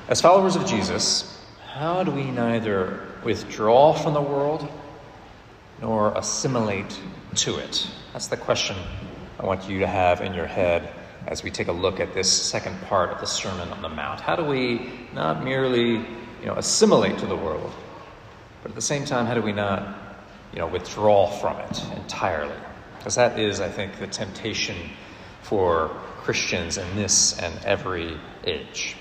As followers of Jesus, how do we neither withdraw from the world nor assimilate to it? That's the question I want you to have in your head as we take a look at this second part of the Sermon on the Mount. How do we not merely, assimilate to the world, but at the same time, how do we not, withdraw from it entirely? Because that is, I think, the temptation for Christians in this and every age.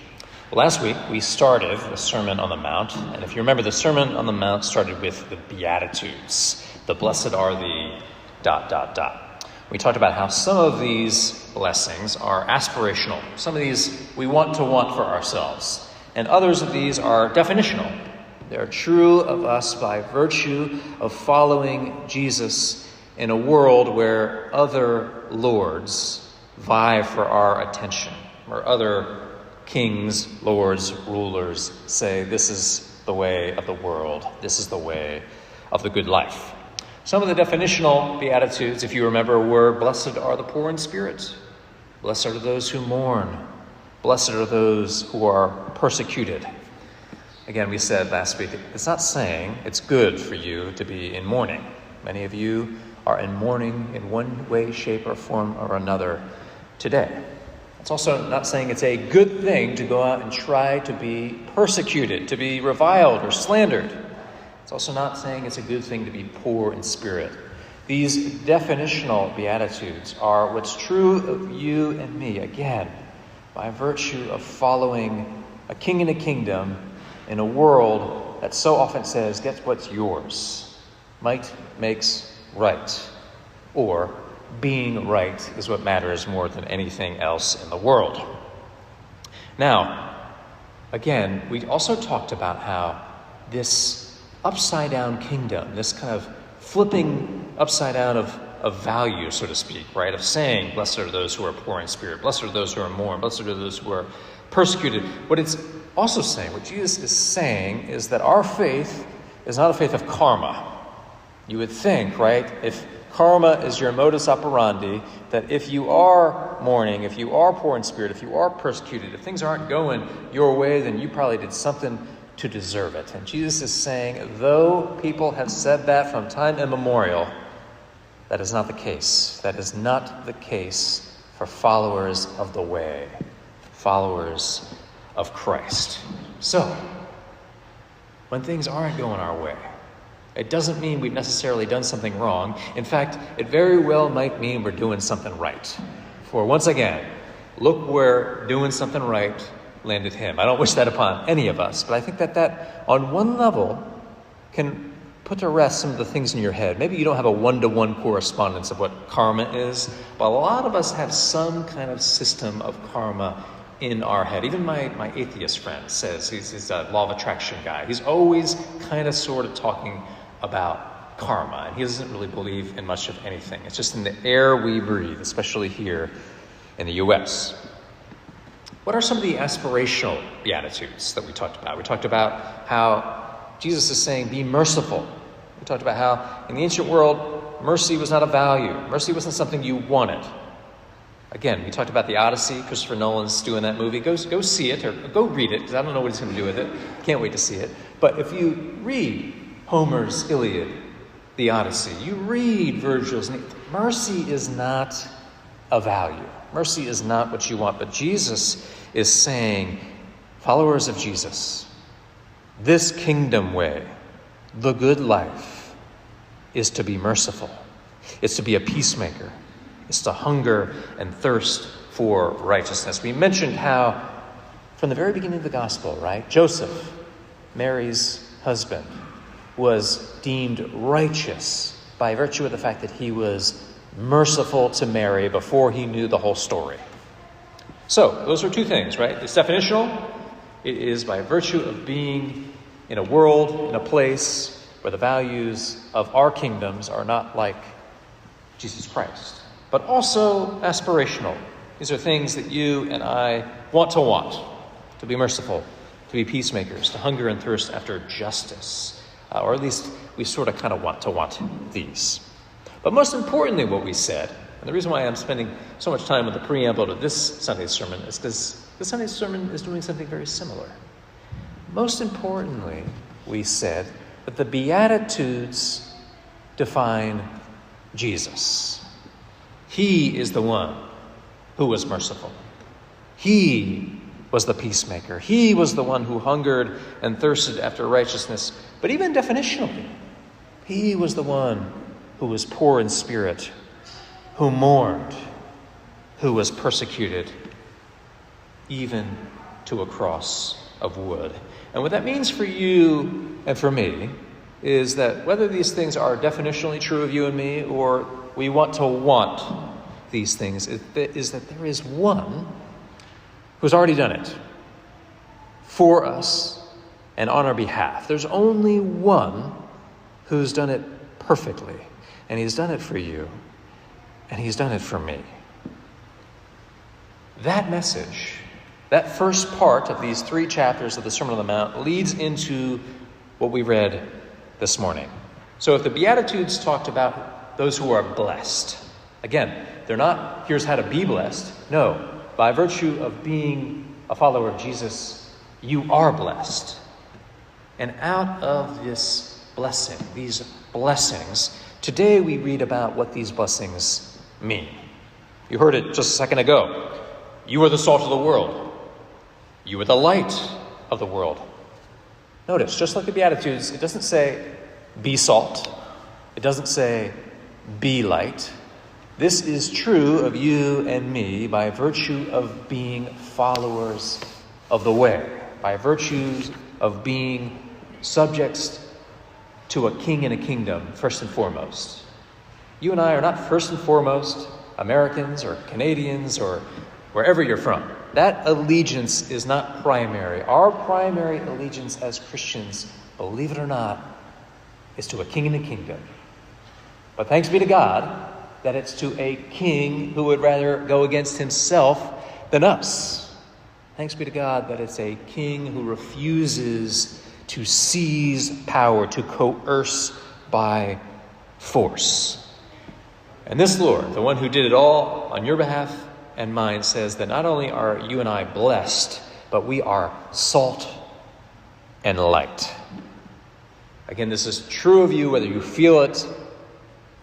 Well, last week, we started the Sermon on the Mount, and if you remember, the Sermon on the Mount started with the Beatitudes. The blessed are the ... We talked about how some of these blessings are aspirational. Some of these we want for ourselves. And others of these are definitional. They are true of us by virtue of following Jesus in a world where other lords vie for our attention, where other kings, lords, rulers say, this is the way of the world, this is the way of the good life. Some of the definitional Beatitudes, if you remember, were, blessed are the poor in spirit, blessed are those who mourn, blessed are those who are persecuted. Again, we said last week, it's not saying it's good for you to be in mourning. Many of you are in mourning in one way, shape, or form or another today. It's also not saying it's a good thing to go out and try to be persecuted, to be reviled or slandered. It's also not saying it's a good thing to be poor in spirit. These definitional Beatitudes are what's true of you and me, again, by virtue of following a king and a kingdom in a world that so often says, get what's yours. Might makes right. Or being right is what matters more than anything else in the world. Now, again, we also talked about how this upside-down kingdom, this kind of flipping upside down of value, so to speak, right? Of saying, blessed are those who are poor in spirit, blessed are those who are mourn, blessed are those who are persecuted. What it's also saying, what Jesus is saying, is that our faith is not a faith of karma. You would think, right, if karma is your modus operandi, that if you are mourning, if you are poor in spirit, if you are persecuted, if things aren't going your way, then you probably did something to deserve it. And Jesus is saying, though people have said that from time immemorial, that is not the case. That is not the case for followers of the way, followers of Christ. So, when things aren't going our way, it doesn't mean we've necessarily done something wrong. In fact, it very well might mean we're doing something right. For once again, look where doing something right landed him. I don't wish that upon any of us, but I think that on one level can put to rest some of the things in your head. Maybe you don't have a one-to-one correspondence of what karma is, but a lot of us have some kind of system of karma in our head. Even my atheist friend says, he's a law of attraction guy. He's always kind of sort of talking about karma, and he doesn't really believe in much of anything. It's just in the air we breathe, especially here in the U.S. What are some of the aspirational Beatitudes that we talked about? We talked about how Jesus is saying, be merciful. We talked about how in the ancient world, mercy was not a value. Mercy wasn't something you wanted. Again, we talked about the Odyssey. Christopher Nolan's doing that movie. Go see it, or go read it, because I don't know what he's going to do with it. Can't wait to see it. But if you read Homer's Iliad, the Odyssey, you read Virgil's, mercy is not a value. Mercy is not what you want. But Jesus is saying, followers of Jesus, this kingdom way, the good life, is to be merciful. It's to be a peacemaker. It's to hunger and thirst for righteousness. We mentioned how, from the very beginning of the gospel, right, Joseph, Mary's husband, was deemed righteous by virtue of the fact that he was merciful to Mary before he knew the whole story. So, those are two things, right? It's definitional. It is by virtue of being in a world, in a place where the values of our kingdoms are not like Jesus Christ. But also aspirational. These are things that you and I want, to be merciful, to be peacemakers, to hunger and thirst after justice. Or at least we sort of kind of want these. But most importantly, what we said, and the reason why I'm spending so much time with the preamble to this Sunday's sermon is because this Sunday's sermon is doing something very similar. most importantly, we said that the Beatitudes define Jesus. He is the one who was merciful. He was the peacemaker. He was the one who hungered and thirsted after righteousness. But even definitionally, he was the one who was poor in spirit, who mourned, who was persecuted, even to a cross of wood. And what that means for you and for me is that whether these things are definitionally true of you and me, or we want these things, is that there is one who's already done it for us and on our behalf. There's only one who's done it perfectly, and he's done it for you, and he's done it for me. That message, that first part of these 3 chapters of the Sermon on the Mount, leads into what we read this morning. So if the Beatitudes talked about those who are blessed, again, they're not, here's how to be blessed. No, by virtue of being a follower of Jesus, you are blessed. And out of this blessing, these blessings, today we read about what these blessings mean. You heard it just a second ago. You are the salt of the world. You are the light of the world. Notice, just like the Beatitudes, it doesn't say, be salt. It doesn't say, be light. This is true of you and me by virtue of being followers of the way, by virtue of being subjects to a king and a kingdom, first and foremost. You and I are not first and foremost Americans or Canadians or wherever you're from. That allegiance is not primary. Our primary allegiance as Christians, believe it or not, is to a king and a kingdom. But thanks be to God that it's to a king who would rather go against himself than us. Thanks be to God that it's a king who refuses to seize power, to coerce by force. And this Lord, the one who did it all on your behalf and mine, says that not only are you and I blessed, but we are salt and light. Again, this is true of you whether you feel it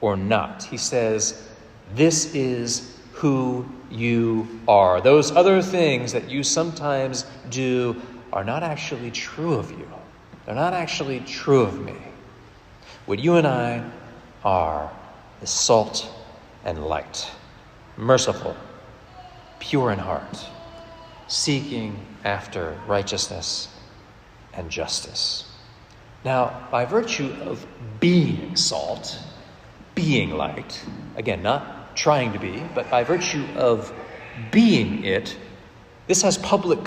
or not. He says, this is who you are. Those other things that you sometimes do are not actually true of you. They're not actually true of me. What you and I are is salt and light, merciful, pure in heart, seeking after righteousness and justice. Now, by virtue of being salt, being light, again, not trying to be, but by virtue of being it, this has public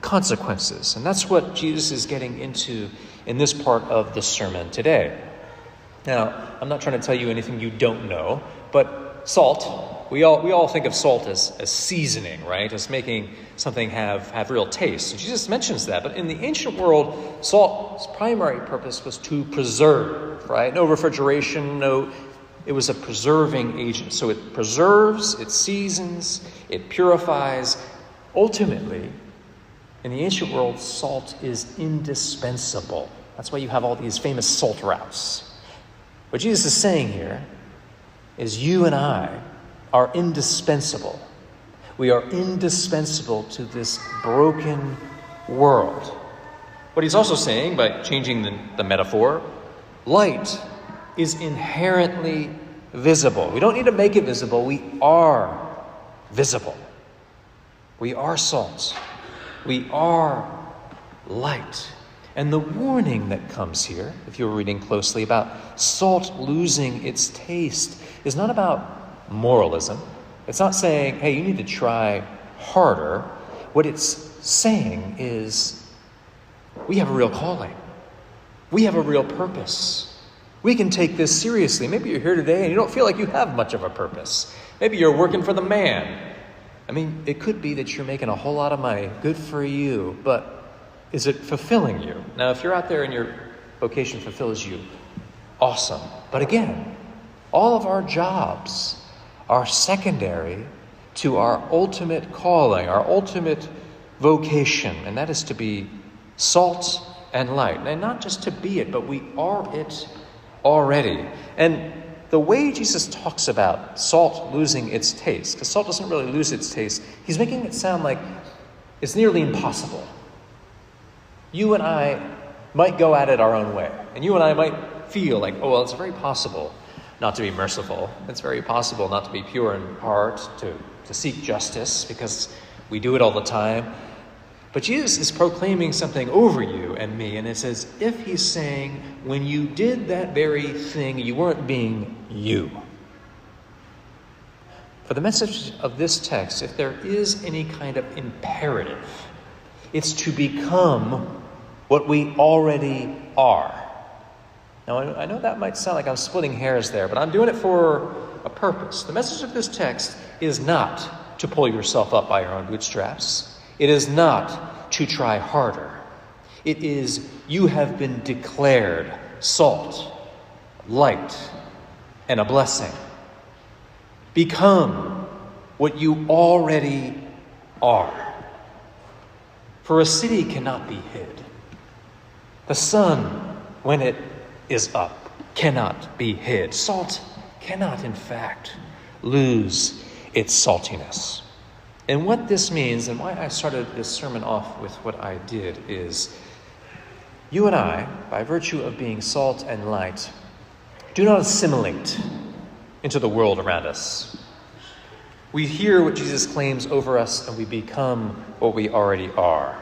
consequences. And that's what Jesus is getting into in this part of the sermon today. Now, I'm not trying to tell you anything you don't know, but salt, we all think of salt as seasoning, right? As making something have real taste. And Jesus mentions that, but in the ancient world, salt's primary purpose was to preserve, right? No refrigeration, it was a preserving agent. So it preserves, it seasons, it purifies. Ultimately, in the ancient world, salt is indispensable. That's why you have all these famous salt routes. What Jesus is saying here is you and I are indispensable. We are indispensable to this broken world. What he's also saying, by changing the metaphor, light is inherently visible. We don't need to make it visible. We are visible. We are salt. We are light. And the warning that comes here, if you're reading closely, about salt losing its taste is not about moralism. It's not saying, hey, you need to try harder. What it's saying is we have a real calling. We have a real purpose. We can take this seriously. Maybe you're here today and you don't feel like you have much of a purpose. Maybe you're working for the man. I mean, it could be that you're making a whole lot of money. Good for you. But is it fulfilling you? Now, if you're out there and your vocation fulfills you, awesome. But again, all of our jobs are secondary to our ultimate calling, our ultimate vocation, and that is to be salt and light. And not just to be it, but we are it already. And the way Jesus talks about salt losing its taste, because salt doesn't really lose its taste, he's making it sound like it's nearly impossible. You and I might go at it our own way. And you and I might feel like, oh, well, it's very possible not to be merciful. It's very possible not to be pure in heart, to seek justice, because we do it all the time. But Jesus is proclaiming something over you and me, and it's as if he's saying, when you did that very thing, you weren't being you. For the message of this text, if there is any kind of imperative, it's to become what we already are. Now, I know that might sound like I'm splitting hairs there, but I'm doing it for a purpose. The message of this text is not to pull yourself up by your own bootstraps. It is not to try harder. It is you have been declared salt, light, and a blessing. Become what you already are. For a city cannot be hid. The sun, when it is up, cannot be hid. Salt cannot, in fact, lose its saltiness. And what this means, and why I started this sermon off with what I did, is you and I, by virtue of being salt and light, do not assimilate into the world around us. We hear what Jesus claims over us, and we become what we already are.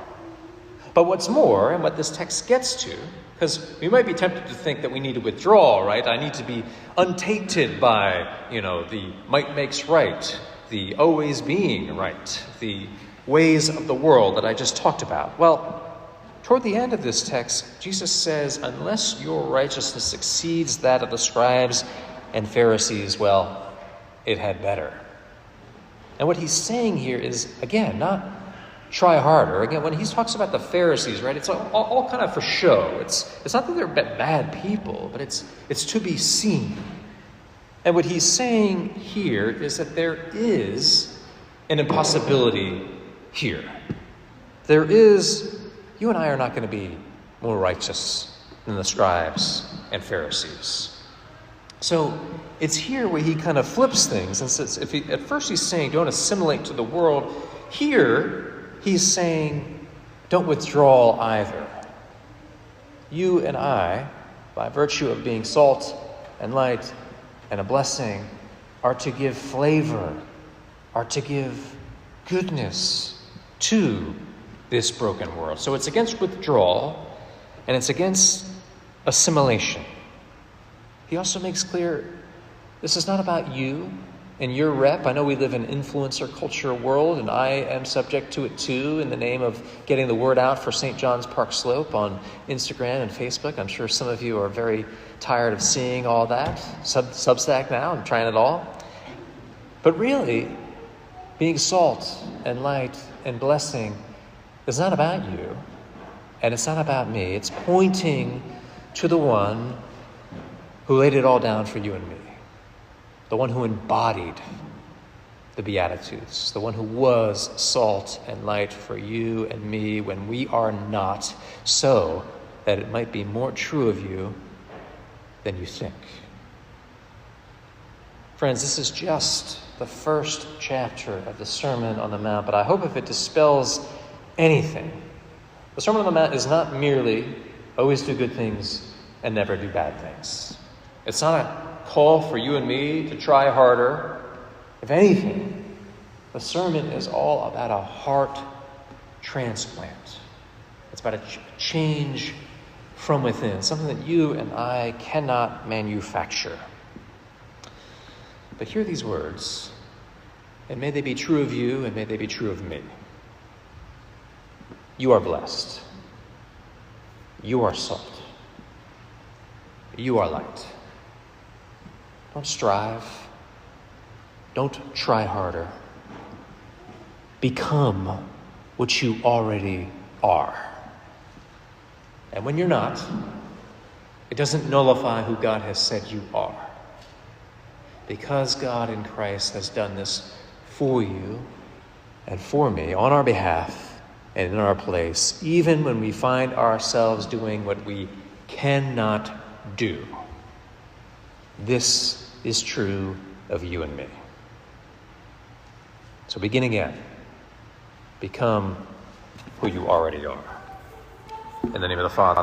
But what's more, and what this text gets to, because we might be tempted to think that we need to withdraw, right? I need to be untainted by, the might makes right, the always being right, the ways of the world that I just talked about. Well, toward the end of this text, Jesus says, unless your righteousness exceeds that of the scribes and Pharisees, well, it had better. And what he's saying here is, again, not try harder. Again, when he talks about the Pharisees, right, it's all kind of for show. It's not that they're bad people, but it's to be seen. And what he's saying here is that there is an impossibility here. You and I are not going to be more righteous than the scribes and Pharisees. So it's here where he kind of flips things and says, at first he's saying don't assimilate to the world. Here he's saying don't withdraw either. You and I, by virtue of being salt and light and a blessing, are to give flavor, are to give goodness to this broken world. So it's against withdrawal and it's against assimilation. He also makes clear this is not about you and your rep. I know we live in an influencer culture world, and I am subject to it too in the name of getting the word out for St. John's Park Slope on Instagram and Facebook. I'm sure some of you are very tired of seeing all that. Substack now, I'm trying it all. But really, being salt and light and blessing is not about you, and it's not about me. It's pointing to the one who laid it all down for you and me, the one who embodied the Beatitudes, the one who was salt and light for you and me when we are not, so that it might be more true of you than you think. Friends, this is just the first chapter of the Sermon on the Mount, but I hope if it dispels anything, the Sermon on the Mount is not merely always do good things and never do bad things. It's not a call for you and me to try harder. If anything, the sermon is all about a heart transplant. It's about a change from within, something that you and I cannot manufacture. But hear these words, and may they be true of you, and may they be true of me. You are blessed. You are salt. You are light. Don't strive. Don't try harder. Become what you already are. And when you're not, it doesn't nullify who God has said you are. Because God in Christ has done this for you and for me on our behalf, and in our place, even when we find ourselves doing what we cannot do. This is true of you and me. So begin again. Become who you already are. In the name of the Father,